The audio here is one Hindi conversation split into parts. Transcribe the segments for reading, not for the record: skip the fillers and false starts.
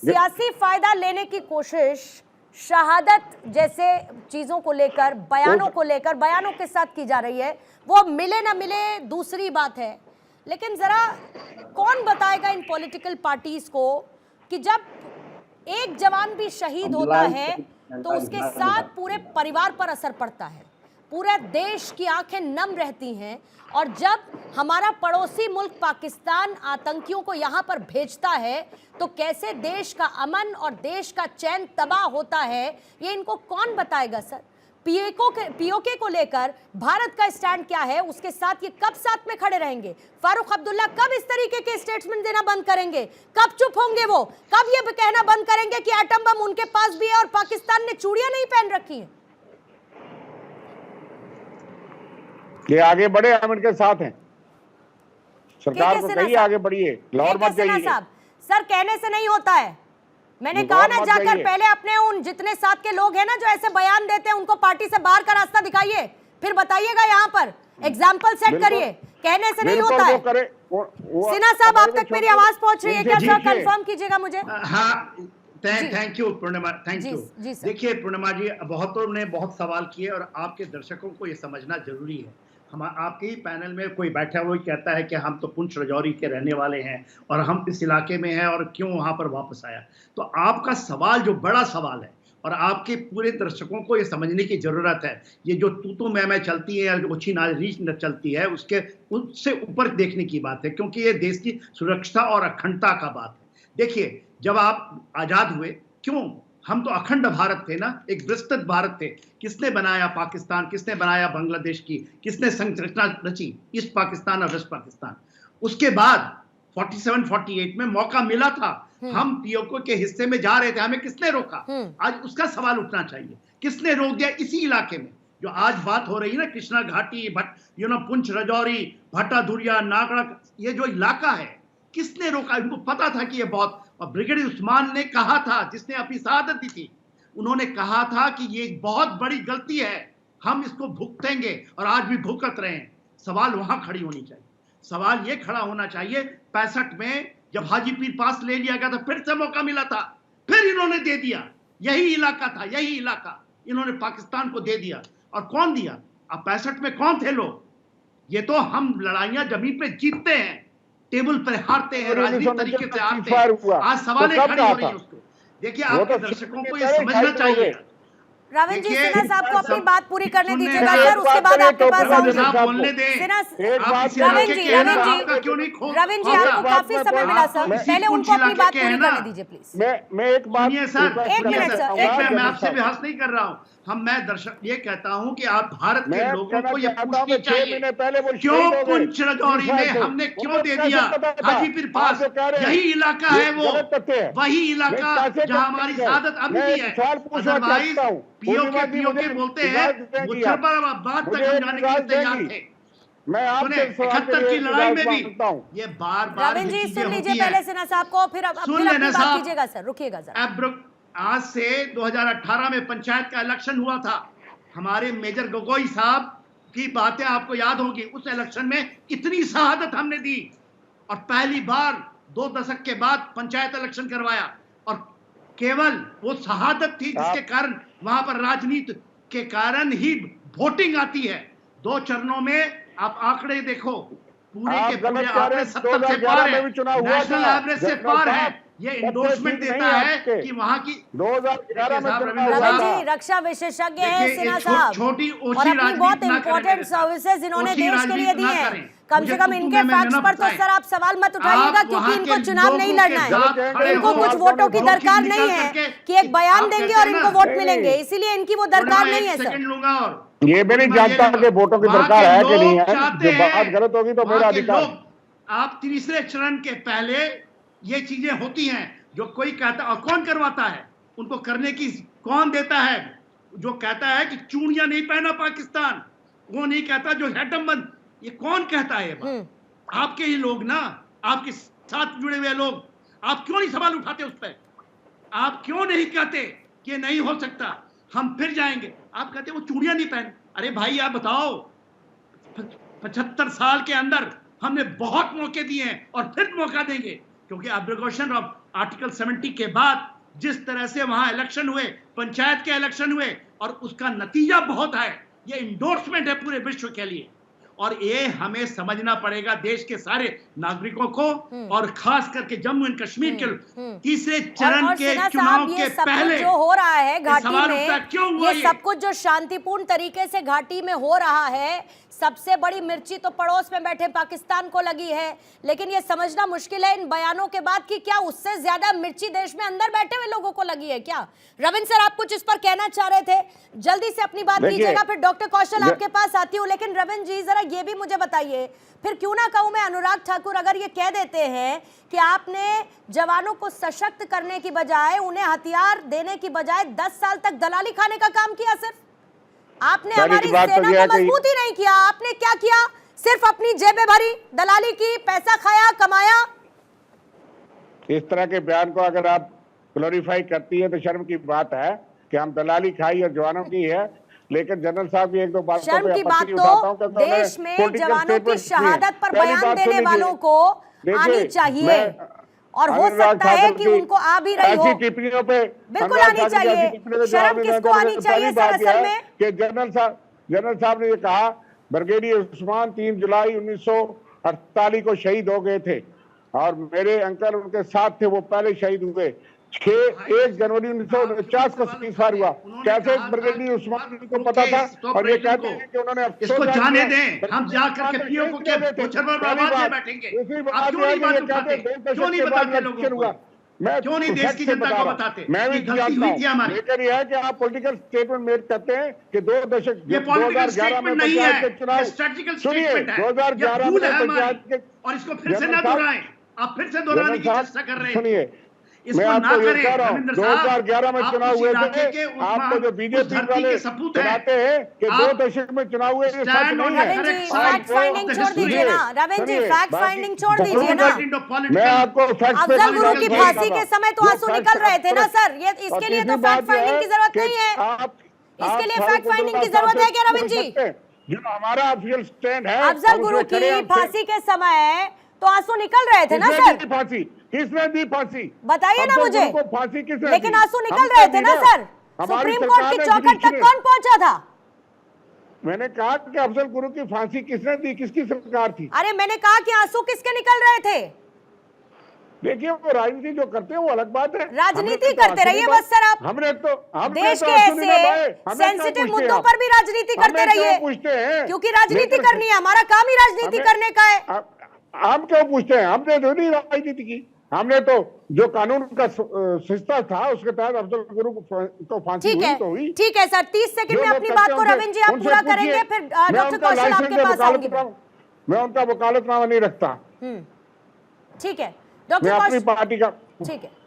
सियासी फायदा लेने की कोशिश शहादत जैसे चीजों को लेकर, बयानों के साथ की जा रही है। वो मिले ना मिले दूसरी बात है, लेकिन जरा कौन बताएगा इन पॉलिटिकल पार्टीज को कि जब एक जवान भी शहीद होता है तो उसके साथ पूरे परिवार पर असर पड़ता है, पूरे देश की आंखें नम रहती हैं। और जब हमारा पड़ोसी मुल्क पाकिस्तान आतंकियों को यहाँ पर भेजता है तो कैसे देश का अमन और देश का चैन तबाह होता है, ये इनको कौन बताएगा सर? पीओके को लेकर भारत का स्टैंड क्या है, उसके साथ ये कब साथ में खड़े रहेंगे? फारूक अब्दुल्ला कब इस तरीके के स्टेटमेंट देना बंद करेंगे? कब चुप होंगे वो? कब ये कहना बंद करेंगे कि एटम बम उनके पास भी है और पाकिस्तान ने चूड़ियां नहीं पहन रखी हैं? ये आगे बढ़े, हम इनके साथ हैं। सरकार को कहिए आगे बढ़िए, लाहौर मत जाइए। सर कहने से नहीं होता है। मैंने कहा ना, जाकर पहले अपने उन जितने साथ के लोग हैं ना जो ऐसे बयान देते हैं उनको पार्टी से बाहर का रास्ता दिखाइए, फिर बताइएगा यहाँ पर एग्जाम्पल सेट करिए। कहने से नहीं होता है। सिन्हा साहब, आप तक मेरी आवाज पहुंच रही है क्या सर? कंफर्म कीजिएगा मुझे। हाँ, thank you Purnima, thank you. देखिए पूर्णिमा जी, बहुतों ने बहुत सवाल किए और आपके दर्शकों को ये समझना जरूरी है। हम आपके ही पैनल में कोई बैठा हुआ कहता है कि हम तो पुंछ राजौरी के रहने वाले हैं और हम इस इलाके में हैं और क्यों वहां पर वापस आया। तो आपका सवाल जो बड़ा सवाल है और आपके पूरे दर्शकों को ये समझने की जरूरत है, ये जो तू मैं चलती है या ओछी नारीच चलती है उससे ऊपर देखने की बात है, क्योंकि ये देश की सुरक्षा और अखंडता का बात है। देखिए, जब आप आजाद हुए, क्यों हम तो अखंड भारत थे ना, एक विस्तृत भारत थे। किसने बनाया पाकिस्तान, किसने बनाया बांग्लादेश की, किसने संरचना रची ईस्ट पाकिस्तान और वेस्ट पाकिस्तान? उसके बाद 47-48 में मौका मिला था, हम पीओके के हिस्से में जा रहे थे, हमें किसने रोका? आज उसका सवाल उठना चाहिए, किसने रोक दिया? इसी इलाके में जो आज बात हो रही है ना, कृष्णा घाटी, पुंछ राजौरी, भट्टा धुरिया, नागड़ा, ये जो इलाका है, किसने रोका? इनको पता था कि ये बहुत, और ब्रिगेडियर उस्मान ने कहा था, जिसने अपनी शहादत दी थी, उन्होंने कहा था कि ये बहुत बड़ी गलती है, हम इसको भुगतेंगे और आज भी भुगत रहे हैं। सवाल वहां खड़ी होनी चाहिए। सवाल ये खड़ा होना चाहिए, 65 में जब हाजी पीर पास ले लिया गया था, फिर से मौका मिला था, फिर इन्होंने दे दिया। यही इलाका था, यही इलाका इन्होंने पाकिस्तान को दे दिया। और कौन दिया? अब 65 में कौन थे लोग? ये तो हम लड़ाइयां जमीन पे जीतते हैं, टेबल पर हारते हैं, राजनीतिक तरीके से हारते हैं। आज सवाल खड़ी हो रही है उसको। देखिए, आपके दर्शकों को ये समझना चाहिए। रविंद्र जी, सिन्हा साहब को अपनी बात पूरी करने दीजिएगा सर, उसके बाद आपके पास आऊंगी। बोलने दें। रविंद्र जी, आपको काफी समय मिला सर, पहले उनको अपनी बात पूरी करने दीजिए प्लीज। मैं एक बात, एक मिनट सर, मैं आपसे बहस नहीं कर रहा हूँ। मैं दर्शक ये कहता हूँ कि आप भारत के लोगों को ये पूछनी चाहिए, क्यों पुंछ राजौरी में हमने क्यों दे दिया? हाजी पीर पास यही इलाका है, वो वही इलाका जहाँ हमारी शहादत अभी भी है। अदरवाइज पीओके बोलते हैं, मुझे पर बात तक समझाने के लिए तैयार थे। मैं आपसे 71 की लड़ाई में भी ये बार-बार रविंद्र जी सुन लीजिए पहले सिन्हा साहब को, फिर अपनी बात कीजिएगा सर, रुकिएगा सर। आज से 2018 में पंचायत का इलेक्शन हुआ था, हमारे मेजर गोगोई साहब की बातें आपको याद होगी। उस इलेक्शन में इतनी शहादत हमने दी और पहली बार 2 दशक के बाद पंचायत इलेक्शन करवाया, और केवल वो शहादत थी जिसके कारण वहां पर राजनीति के कारण ही वोटिंग आती है। 2 चरणों में आप आंकड़े देखो, पूरे के पूरे आंकड़े 70 से पार है, नेशनल एवरेज से पार है। ये इंडोर्समेंट देता है कि वहां की 2011 में रविंद्र जी रक्षा विशेषज्ञ हैं सिन्हा साहब, छोटी और अपनी बहुत इंपॉर्टेंट सर्विसेज इन्होंने देश के लिए दी हैं। कम से कम इनके फैक्ट्स पर तो सर आप सवाल मत उठाइएगा, क्योंकि इनको चुनाव नहीं लड़ना है, इनको कुछ वोटों की दरकार नहीं है कि एक बयान देंगे और इनको वोट मिलेंगे, इसीलिए इनकी वो दरकार नहीं है सर। ये भी नहीं जानता कि वोटों की दरकार है कि नहीं है, जो बात गलत होगी तो मेरा अधिकार। आप तीसरे चरण के पहले ये चीजें होती हैं, जो कोई कहता, और कौन करवाता है उनको करने की, कौन देता है? जो कहता है कि चूड़ियां नहीं पहना पाकिस्तान, वो नहीं कहता जो एटम बम, ये कौन कहता है? आपके ही लोग ना, आपके साथ जुड़े हुए लोग। आप क्यों नहीं सवाल उठाते उस पर? आप क्यों नहीं कहते कि नहीं हो सकता, हम फिर जाएंगे? आप कहते वो चूड़ियां नहीं पहन। अरे भाई आप बताओ, 75 साल के अंदर हमने बहुत मौके दिए हैं और फिर मौका देंगे, क्योंकि एब्रोगेशन ऑफ आर्टिकल 70 के बाद जिस तरह से वहां इलेक्शन हुए, पंचायत के इलेक्शन हुए, और उसका नतीजा बहुत है, ये इंडोर्समेंट है पूरे विश्व के लिए। और ये हमें समझना पड़ेगा देश के सारे नागरिकों को, और खास करके जम्मू एंड कश्मीर के तीसरे चरण के चुनाव के पहले जो हो रहा है घाटी में, क्यों हुआ ये सब कुछ जो शांतिपूर्ण तरीके से घाटी में हो रहा है, सबसे बड़ी मिर्ची तो पड़ोस में बैठे पाकिस्तान को लगी है, लेकिन ये समझना मुश्किल है इन बयानों के बाद कि क्या उससे ज्यादा मिर्ची देश में अंदर बैठे हुए लोगों को लगी है क्या? रविंद्र सर, आप कुछ इस पर कहना चाह रहे थे, जल्दी से अपनी बात कीजिएगा, फिर डॉक्टर कौशल आपके पास आती हूँ। लेकिन रविंद्र जी जरा ये भी मुझे बताइए, फिर क्यों ना कहूं मैं अनुराग ठाकुर, अगर ये कह देते हैं कि आपने जवानों को सशक्त करने की बजाय, उन्हें हथियार देने की बजाय 10 साल तक दलाली खाने का काम किया, सिर्फ आपने हमारी सेना को मजबूत ही नहीं किया, आपने क्या किया? सिर्फ अपनी जेबें भरी, दलाली की, पैसा खाया, कमाया। इस तरह के बयान को अगर आप ग्लोरीफाई करती है तो शर्म की बात है कि हम दलाली खाई और जवानों की है। लेकिन जनरल साहब की एक दो बातों शर्म की बात तो देश में जवानों की शहादत पर बयान देने वालों को आनी चाहिए, और हो सकता है कि उनको आ भी रही हो। ऐसी टिप्पणियों पे बिल्कुल आनी चाहिए। शर्म किसको आनी चाहिए सर असल में? कि जनरल साहब ने ये कहा, ब्रिगेडियर उस्मान 3 जुलाई 1948 को शहीद हो गए थे, और मेरे अंकल उनके साथ थे, वो पहले शहीद हुए। 1 जनवरी 1949 को सीज़फायर हुआ। कैसे ब्रिगेडियर उस्मान को पता था? और ये कहते हैं कि उन्होंने इसको जाने दें, हम जाकर के पीओ को क्या बैठेंगे? आप क्यों नहीं बात उठाते? क्यों नहीं बताते लोगों को? मैं क्यों नहीं देश की जनता को बताते? मैं भी जानता हूं, लेकिन यह है कि आप पॉलिटिकल स्टेटमेंट मेक करते हैं कि 2 दशक 2011 में पंचायत के चुनाव, सुनिए 2011 में पंचायत के, और इसको फिर से ना दोहराएं, आप फिर से दोहराने की चेष्टा कर रहे हैं। सुनिए, मैं आपको ये कह रहा हूँ, 2011 में चुनाव हुए थे, आपको जो बीजेपी वाले सुनाते हैं कि 2 दशक में चुनाव हुए, ये सच नहीं है। फैक्ट फाइंडिंग छोड़ दीजिए ना रविंद्र जी, फैक्ट फाइंडिंग छोड़ दीजिए ना। मैं आपको अफजल गुरु की फांसी के समय तो आंसू निकल रहे थे ना सर, ये इसके लिए तो फैक्ट फाइंडिंग की जरूरत नहीं है। इसके लिए फैक्ट फाइंडिंग की जरूरत है क्या रविंद्र जी? जो हमारा ऑफिशियल स्टैंड है, अफजल गुरु की फांसी के समय तो आंसू निकल रहे थे ना सर? फांसी किसने दी? फांसी बताइए ना मुझे। फांसी किसने? लेकिन आंसू निकल रहे थे ना सर? सुप्रीम कोर्ट की चौखट तक कौन पहुंचा था? मैंने कहा कि अफजल गुरु की फांसी किसने दी? किसकी सरकार थी? अरे मैंने कहा कि आंसू किसके निकल रहे थे? देखिए, वो राजनीति जो करते हैं वो अलग बात है, राजनीति करते रहिए बस सर। आप हमने तो देश के ऐसे सेंसिटिव मुद्दों पर भी राजनीति करते रहिए, क्योंकि राजनीति करनी है, हमारा काम ही राजनीति करने का है। हम क्यों पूछते हैं? हमने तो नहीं राजनीति की, हमने तो जो कानून का सिस्टम था उसके तहत अफजल गुरु को फांसी हुई तो हुई। ठीक है सर, 30 सेकंड में अपनी बात को रविंद्र जी आप पूरा करेंगे, फिर डॉक्टर कौशल आपके पास आऊंगी। मैं उनका वकालतनामा नहीं रखता। ठीक है डॉक्टर मैं अपनी पार्टी का,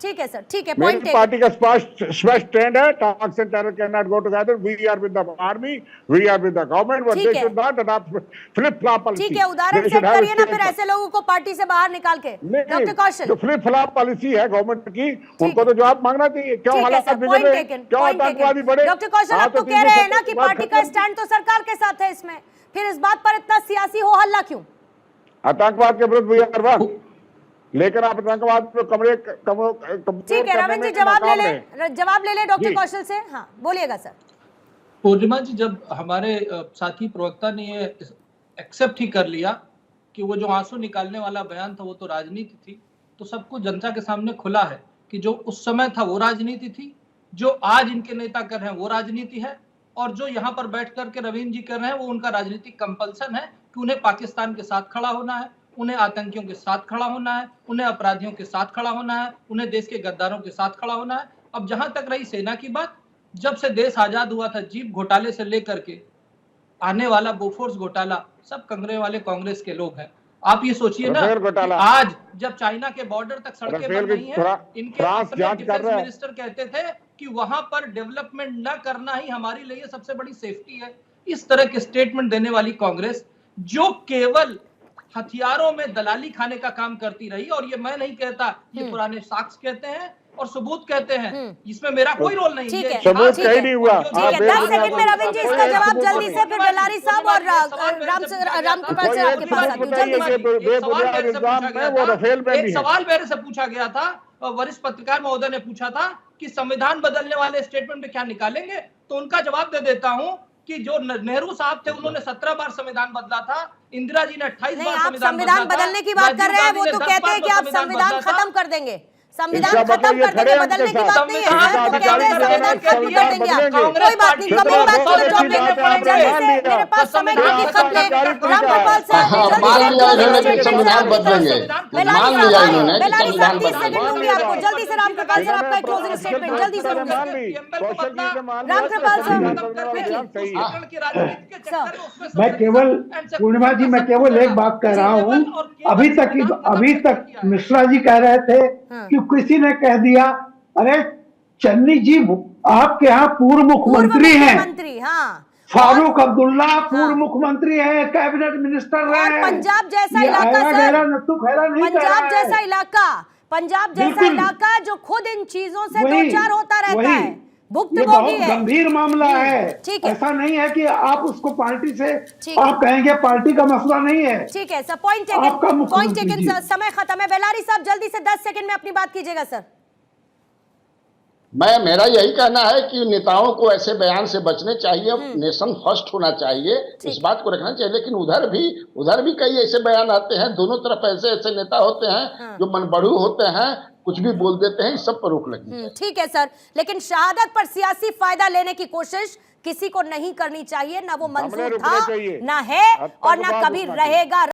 ठीक है सर, ठीक है। मेरी पार्टी का स्पष्ट ट्रेंड है, talks and terror can not go together, we are with the army, we are with the government, but they should not adopt flip flop policy. ठीक है, उदाहरण सेट करिए ना फिर ऐसे लोगों को पार्टी से बाहर निकाल के। डॉक्टर कौशल, जो फ्लिप फ्लॉप पॉलिसी है गवर्नमेंट की, उनको तो जवाब मांगना चाहिए। क्यों हालात बिगड़ रहे, क्यों आतंकवादी बढ़े? डॉक्टर कौशल, आप तो कह रहे हैं ना कि पार्टी का स्टैंड तो सरकार के साथ है इसमें, फिर इस बात पर इतना सियासी हो हल्ला क्यों? आतंकवाद के विरुद्ध वी आर वन, लेकिन आप आतंकवाद पे कमरे ठीक है रविंद्र जी, जवाब ले ले डॉक्टर कौशल से। हाँ बोलिएगा सर। पूर्णिमा जी, जब हमारे साथी प्रवक्ता ने ये एक्सेप्ट ही कर लिया कि वो जो आंसू निकालने वाला बयान था वो तो राजनीति थी, तो सब कुछ जनता के सामने खुला है कि जो उस समय था वो राजनीति थी, जो आज इनके नेता कर रहे हैं वो राजनीति है, और जो यहाँ पर बैठ करके रविंद्र जी कर रहे हैं वो उनका राजनीतिक कंपल्सन है कि उन्हें पाकिस्तान के साथ खड़ा होना है, उन्हें आतंकियों के साथ खड़ा होना है, उन्हें अपराधियों के साथ खड़ा होना है, उन्हें देश के गद्दारों के साथ खड़ा होना है। अब जहां तक रही सेना की बात, जब से देश आजाद हुआ था, जीप घोटाले से लेकर के आने वाला बोफोर्स घोटाला, सब कंगरे वाले कांग्रेस के लोग हैं। आप ये सोचिए ना, आज जब चाइना के बॉर्डर तक सड़कें बन रही हैं, इनके डिफेंस मिनिस्टर कहते थे कि वहां पर डेवलपमेंट न करना ही हमारे लिए सबसे बड़ी सेफ्टी है। इस तरह के स्टेटमेंट देने वाली कांग्रेस, जो केवल हथियारों में दलाली खाने का काम करती रही, और ये मैं नहीं कहता, ये पुराने साक्ष्य कहते हैं और सबूत कहते हैं, इसमें मेरा कोई रोल नहीं है। सबूत कहीं नहीं हुआ। 10 सेकंड में रविंद्र जी इसका जवाब जल्दी से, फिर बेलारी साहब और रामकृपाल सर आपके पास आते हैं। एक सवाल मेरे से पूछा गया था वरिष्ठ पत्रकार महोदय ने पूछा था कि संविधान बदलने वाले स्टेटमेंट में क्या निकालेंगे, तो उनका जवाब दे देता हूं कि जो नेहरू साहब थे उन्होंने 17 बार संविधान बदला था, इंदिरा जी ने 28 बार संविधान बदलने की बात कर रहे हैं, वो तो कहते हैं कि आप संविधान खत्म कर देंगे, संविधान खत्म कर देंगे, बदलने की बात नहीं है, वो कहते हैं संविधान खत्म कर देंगे आप। कोई बात नहीं, coming back to the topic, जल्दी से, मेरे पास समय की खत है, रामकृपाल सर मान लिया इन्होंने कि संविधान बदलेंगे, मान लिया इन्होंने कि संविधान 30 सेकंड दूंगी आपको, जल्दी से रामकृपाल सर आपका क्लोजिंग स्टेटमेंट जल्दी से दूंगी। रामकृपाल सर, मैं केवल पूर्णिमा जी, मैं केवल एक बात कह रहा हूँ, अभी तक मिश्रा जी कह रहे थे कि किसी ने कह दिया, अरे चन्नी जी आपके यहाँ पूर्व मुख्यमंत्री हैं, हाँ, फारूक अब्दुल्ला पूर्व मुख्यमंत्री हैं, कैबिनेट मिनिस्टर रहे हैं। पंजाब जैसा इलाका सर, पंजाब जैसा इलाका जो खुद इन चीजों से दो चार होता रहता है, भुक्तभोगी है, गंभीर मामला है। ऐसा नहीं है कि आप उसको पार्टी से आप कहेंगे, पार्टी का मसला नहीं है। ठीक है सर, पॉइंट टेकन सर, समय खत्म है। बेलारी साहब जल्दी से 10 सेकंड में अपनी बात कीजिएगा सर। मेरा यही कहना है कि नेताओं को ऐसे बयान से बचने चाहिए, नेशन फर्स्ट होना चाहिए, इस बात को रखना चाहिए। लेकिन उधर भी कई ऐसे बयान आते हैं, दोनों तरफ ऐसे नेता होते हैं जो मनबड़ू होते हैं, कुछ भी बोल देते हैं, इस सब पर रोक लगी। ठीक है सर, लेकिन शहादत पर सियासी फायदा लेने की कोशिश किसी को नहीं करनी चाहिए, ना वो मंजूर था, ना है और ना कभी रहेगा।